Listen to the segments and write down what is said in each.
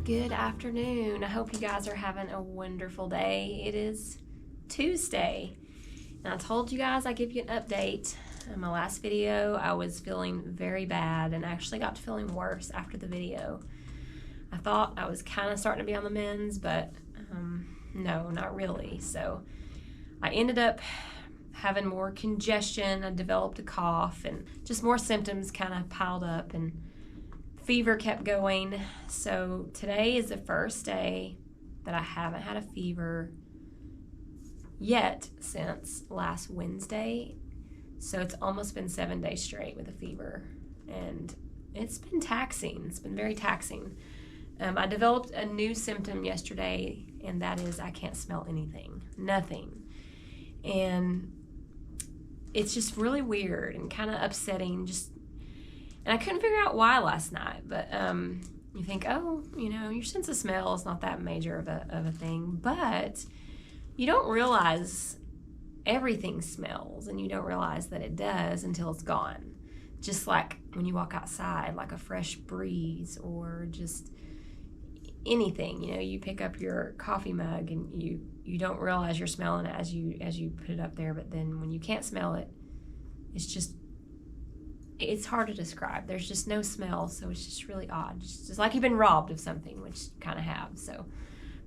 Good afternoon. I hope you guys are having a wonderful day. It is Tuesday, and I told you guys I'd give you an update. In my last video, I was feeling very bad and actually got to feeling worse after the video. I thought I was kind of starting to be on the mends, but no, not really. So I ended up having more congestion. I developed a cough and just more symptoms kind of piled up, and fever kept going. So today is the first day that I haven't had a fever yet since last Wednesday. So it's almost been 7 days straight with a fever, and it's been taxing. It's been very taxing. I developed a new symptom yesterday, and that is I can't smell anything, nothing. And it's just really weird and kind of upsetting. And I couldn't figure out why last night, but you think, oh, your sense of smell is not that major of a thing, but you don't realize everything smells, and you don't realize that it does until it's gone. Just like when you walk outside, like a fresh breeze or just anything, you pick up your coffee mug and you don't realize you're smelling it as you put it up there, but then when you can't smell it, it's hard to describe. There's just no smell, so it's just really odd. Just like you've been robbed of something, which you kind of have. So,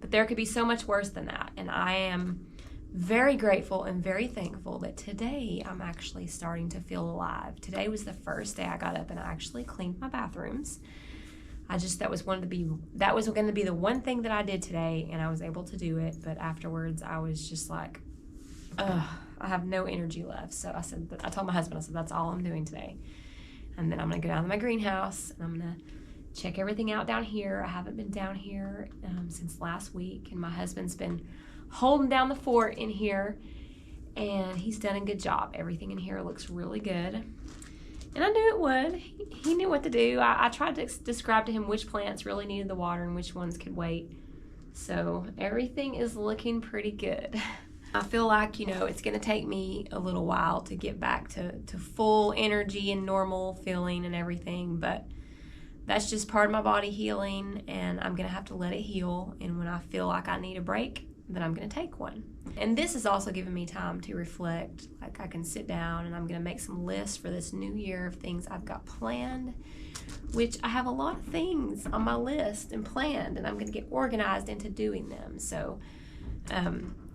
but there could be so much worse than that, and I am very grateful and very thankful that today I'm actually starting to feel alive. Today was the first day I got up and I actually cleaned my bathrooms. That was going to be the one thing that I did today, and I was able to do it. But afterwards, I was just like, I have no energy left. So I told my husband, I said, that's all I'm doing today. And then I'm going to go down to my greenhouse, and I'm going to check everything out down here. I haven't been down here since last week, and my husband's been holding down the fort in here, and he's done a good job. Everything in here looks really good. And I knew it would. He knew what to do. I tried to describe to him which plants really needed the water and which ones could wait. So everything is looking pretty good. I feel like, it's going to take me a little while to get back to full energy and normal feeling and everything, but that's just part of my body healing, and I'm going to have to let it heal. And when I feel like I need a break, then I'm going to take one. And this is also giving me time to reflect. Like, I can sit down and I'm going to make some lists for this new year of things I've got planned, which I have a lot of things on my list and planned, and I'm going to get organized into doing them. So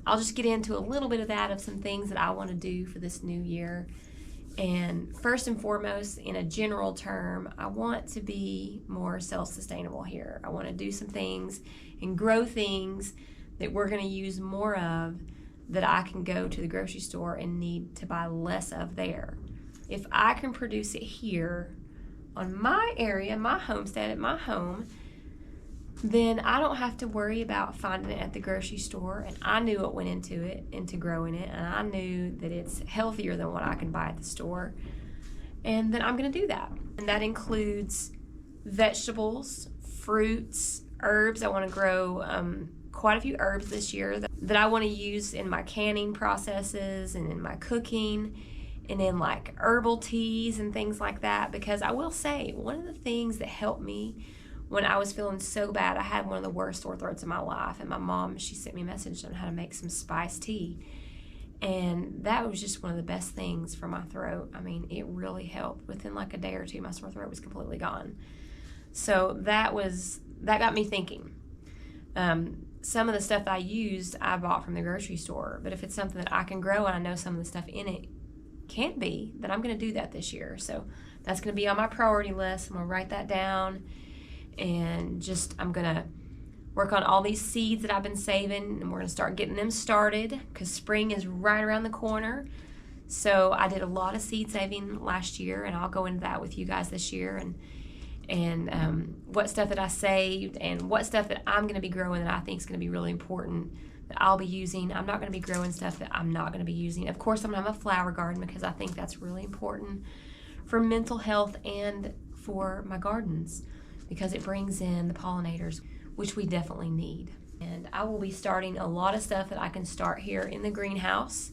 I'll just get into a little bit of that, of some things that I want to do for this new year. And first and foremost, in a general term, I want to be more self-sustainable here. I want to do some things and grow things that we're going to use more of, that I can go to the grocery store and need to buy less of there. If I can produce it here on my area, my homestead, at my home, then I don't have to worry about finding it at the grocery store. And I knew what went into growing it, and I knew that it's healthier than what I can buy at the store. And then I'm going to do that. And that includes vegetables, fruits, herbs. I want to grow quite a few herbs this year that I want to use in my canning processes and in my cooking and in like herbal teas and things like that. Because I will say, one of the things that helped me when I was feeling so bad, I had one of the worst sore throats of my life, and my mom, she sent me a message on how to make some spiced tea, and that was just one of the best things for my throat. I mean, it really helped. Within like a day or two, my sore throat was completely gone. So that got me thinking. Some of the stuff I used, I bought from the grocery store, but if it's something that I can grow and I know some of the stuff in it can't be, then I'm going to do that this year. So that's going to be on my priority list. I'm going to write that down, and I'm going to work on all these seeds that I've been saving, and we're going to start getting them started because spring is right around the corner. So I did a lot of seed saving last year, and I'll go into that with you guys this year, and what stuff that I saved and what stuff that I'm going to be growing that I think is going to be really important that I'll be using. I'm not going to be growing stuff that I'm not going to be using. Of course, I'm going to have a flower garden because I think that's really important for mental health and for my gardens, because it brings in the pollinators, which we definitely need. And I will be starting a lot of stuff that I can start here in the greenhouse.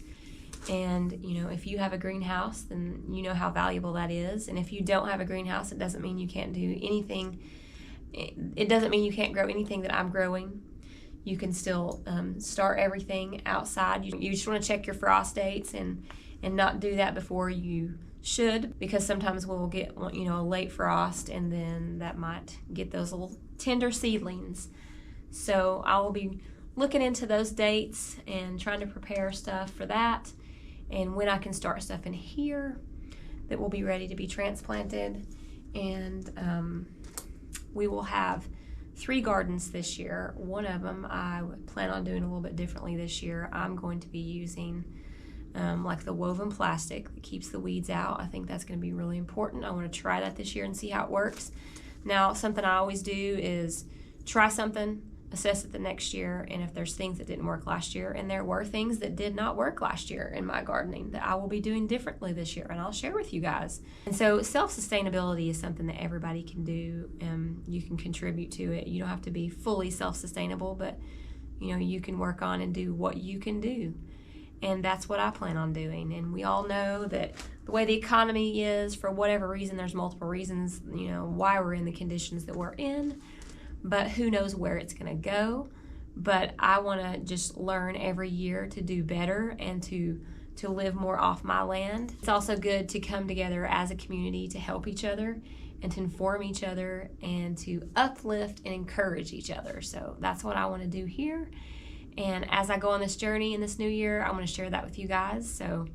And, if you have a greenhouse, then you know how valuable that is. And if you don't have a greenhouse, it doesn't mean you can't do anything it doesn't mean you can't grow anything that I'm growing. You can still start everything outside. You just want to check your frost dates and not do that before you should, because sometimes we'll get, you know, a late frost, and then that might get those little tender seedlings. So I will be looking into those dates and trying to prepare stuff for that, and when I can start stuff in here that will be ready to be transplanted. And we will have 3 gardens this year. One of them I plan on doing a little bit differently this year. I'm going to be using like the woven plastic that keeps the weeds out. I think that's going to be really important. I want to try that this year and see how it works. Now, something I always do is try something, assess it the next year, and if there's things that didn't work last year, and there were things that did not work last year in my gardening that I will be doing differently this year, and I'll share with you guys. And so self-sustainability is something that everybody can do. You can contribute to it. You don't have to be fully self-sustainable, but you know, you can work on and do what you can do. And that's what I plan on doing. And we all know that the way the economy is, for whatever reason, there's multiple reasons, you know, why we're in the conditions that we're in. But who knows where it's going to go. But I want to just learn every year to do better and to live more off my land. It's also good to come together as a community to help each other and to inform each other and to uplift and encourage each other. So that's what I want to do here. And as I go on this journey in this new year, I want to share that with you guys. So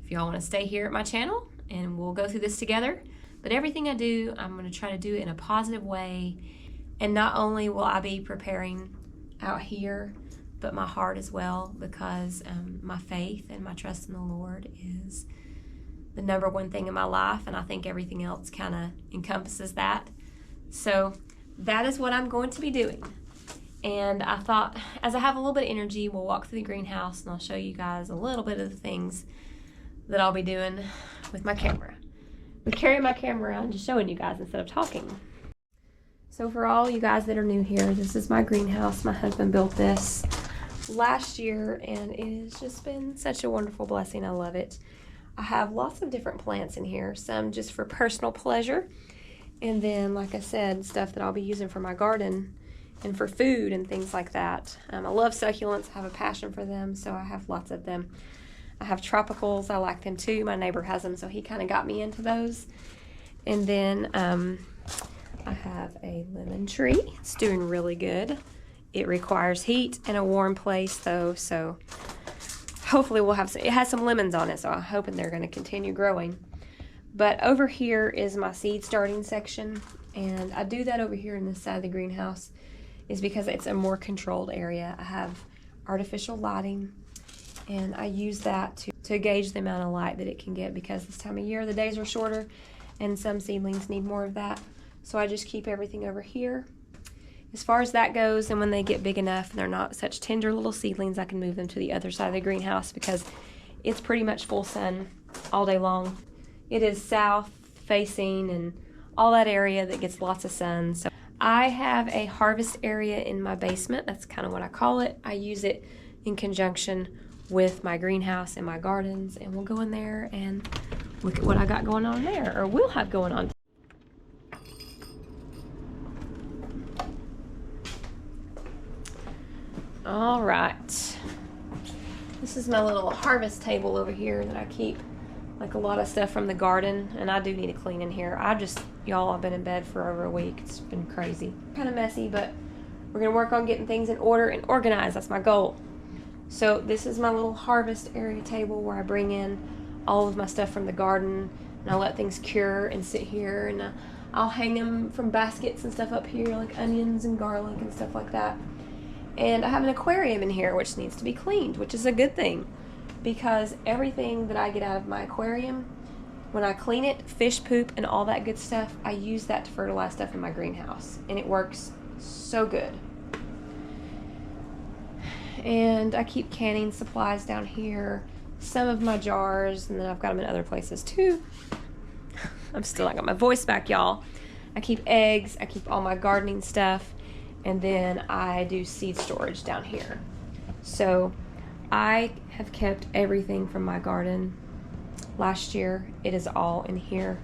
if y'all want to stay here at my channel, and we'll go through this together. But everything I do, I'm going to try to do it in a positive way. And not only will I be preparing out here, but my heart as well, because my faith and my trust in the Lord is the number one thing in my life, and I think everything else kind of encompasses that. So that is what I'm going to be doing. And I thought, as I have a little bit of energy, we'll walk through the greenhouse, and I'll show you guys a little bit of the things that I'll be doing with my camera. I'm carrying my camera around, just showing you guys instead of talking. So for all you guys that are new here, this is my greenhouse. My husband built this last year, and it has just been such a wonderful blessing. I love it. I have lots of different plants in here, some just for personal pleasure, and then, like I said, stuff that I'll be using for my garden and for food and things like that. I love succulents. I have a passion for them, so I have lots of them. I have tropicals. I like them too. My neighbor has them, so he kind of got me into those. And then I have a lemon tree. It's doing really good. It requires heat and a warm place though, so hopefully we'll have some. It has some lemons on it, so I'm hoping they're going to continue growing. But over here is my seed starting section, and I do that over here in this side of the greenhouse is because it's a more controlled area. I have artificial lighting, and I use that to gauge the amount of light that it can get, because this time of year the days are shorter and some seedlings need more of that. So I just keep everything over here. As far as that goes, and when they get big enough and they're not such tender little seedlings, I can move them to the other side of the greenhouse, because it's pretty much full sun all day long. It is south facing and all that area that gets lots of sun. So I have a harvest area in my basement. That's kind of what I call it. I use it in conjunction with my greenhouse and my gardens, and we'll go in there and look at what I got going on there, or will have going on. All right, this is my little harvest table over here that I keep like a lot of stuff from the garden, and I do need to clean in here. Y'all, I've been in bed for over a week. It's been crazy, kind of messy, but we're gonna work on getting things in order and organized. That's my goal. So this is my little harvest area table where I bring in all of my stuff from the garden, and I let things cure and sit here, and I'll hang them from baskets and stuff up here, like onions and garlic and stuff like that. And I have an aquarium in here which needs to be cleaned, which is a good thing, because everything that I get out of my aquarium, when I clean it, fish poop and all that good stuff, I use that to fertilize stuff in my greenhouse, and it works so good. And I keep canning supplies down here, some of my jars, and then I've got them in other places too. I'm still not got my voice back, y'all. I keep eggs, I keep all my gardening stuff, and then I do seed storage down here. So I have kept everything from my garden last year. It is all in here.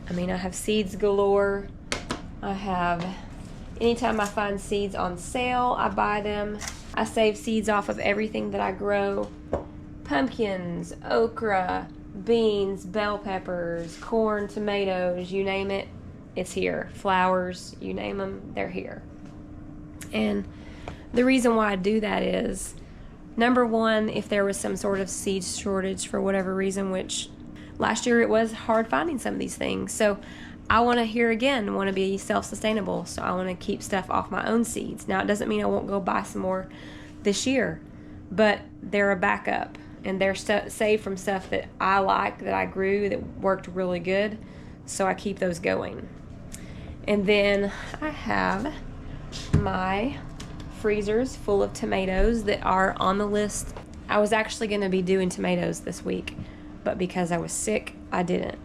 I mean, I have seeds galore. I have Anytime I find seeds on sale, I buy them. I save seeds off of everything that I grow. Pumpkins, okra, beans, bell peppers, corn, tomatoes, you name it, it's here. Flowers, you name them, they're here. And the reason why I do that is, number one, if there was some sort of seed shortage for whatever reason, which last year it was hard finding some of these things. So I want to be self-sustainable. So I want to keep stuff off my own seeds. Now, it doesn't mean I won't go buy some more this year, but they're a backup. And they're saved from stuff that I like, that I grew, that worked really good. So I keep those going. And then I have my freezers full of tomatoes that are on the list. I was actually going to be doing tomatoes this week, but because I was sick, I didn't.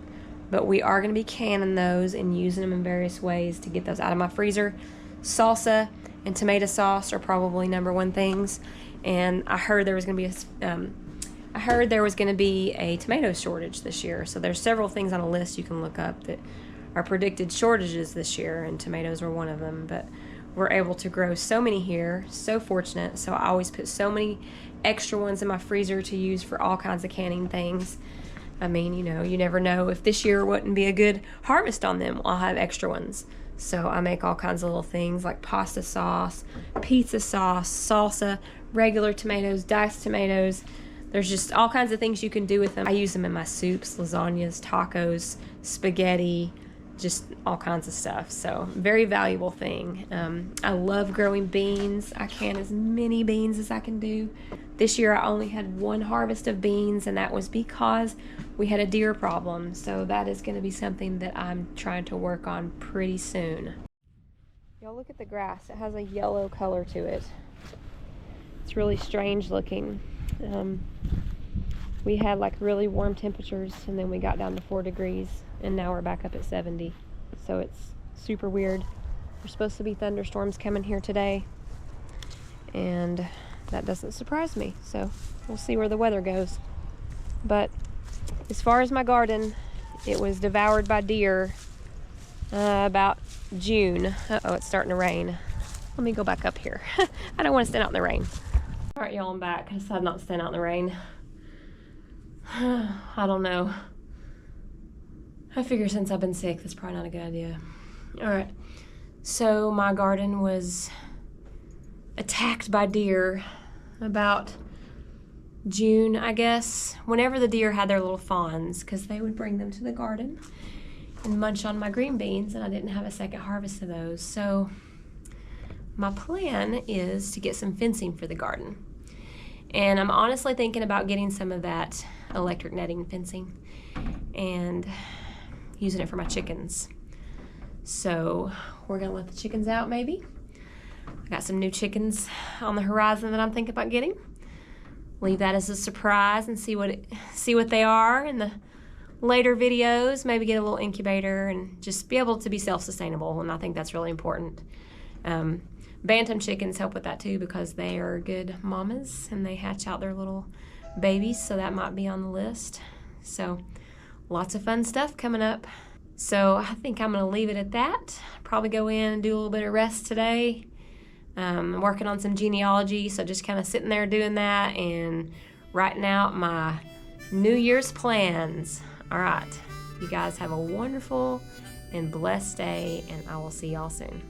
But we are going to be canning those and using them in various ways to get those out of my freezer. Salsa and tomato sauce are probably number one things. And I heard there was going to be a tomato shortage this year. So there's several things on a list you can look up that are predicted shortages this year, and tomatoes were one of them. But we're able to grow so many here, so fortunate. So I always put so many extra ones in my freezer to use for all kinds of canning things. I mean, you never know if this year wouldn't be a good harvest on them. I'll have extra ones. So I make all kinds of little things like pasta sauce, pizza sauce, salsa, regular tomatoes, diced tomatoes. There's just all kinds of things you can do with them. I use them in my soups, lasagnas, tacos, spaghetti, just all kinds of stuff. So very valuable thing. I love growing beans. I can as many beans as I can do. This year I only had one harvest of beans, and that was because we had a deer problem. So that is going to be something that I'm trying to work on pretty soon. Y'all look at the grass. It has a yellow color to it. It's really strange looking. We had like really warm temperatures, and then we got down to 4 degrees, and now we're back up at 70. So it's super weird. There's supposed to be thunderstorms coming here today, and that doesn't surprise me. So we'll see where the weather goes. But as far as my garden, it was devoured by deer about June. Uh-oh, it's starting to rain. Let me go back up here. I don't want to stand out in the rain. All right, y'all, I'm back. I decided not to stand out in the rain. I don't know. I figure since I've been sick, that's probably not a good idea. All right. So my garden was attacked by deer about June, I guess. Whenever the deer had their little fawns, because they would bring them to the garden and munch on my green beans, and I didn't have a second harvest of those. So my plan is to get some fencing for the garden. And I'm honestly thinking about getting some of that electric netting fencing and using it for my chickens. So we're gonna let the chickens out maybe. I got some new chickens on the horizon that I'm thinking about getting. Leave that as a surprise and see what they are in the later videos. Maybe get a little incubator and just be able to be self-sustainable, and I think that's really important. Bantam chickens help with that too, because they are good mamas and they hatch out their little babies, so that might be on the list. So lots of fun stuff coming up. So I think I'm going to leave it at that. Probably go in and do a little bit of rest today. I'm working on some genealogy, so just kind of sitting there doing that and writing out my New Year's plans. All right, you guys have a wonderful and blessed day, and I will see y'all soon.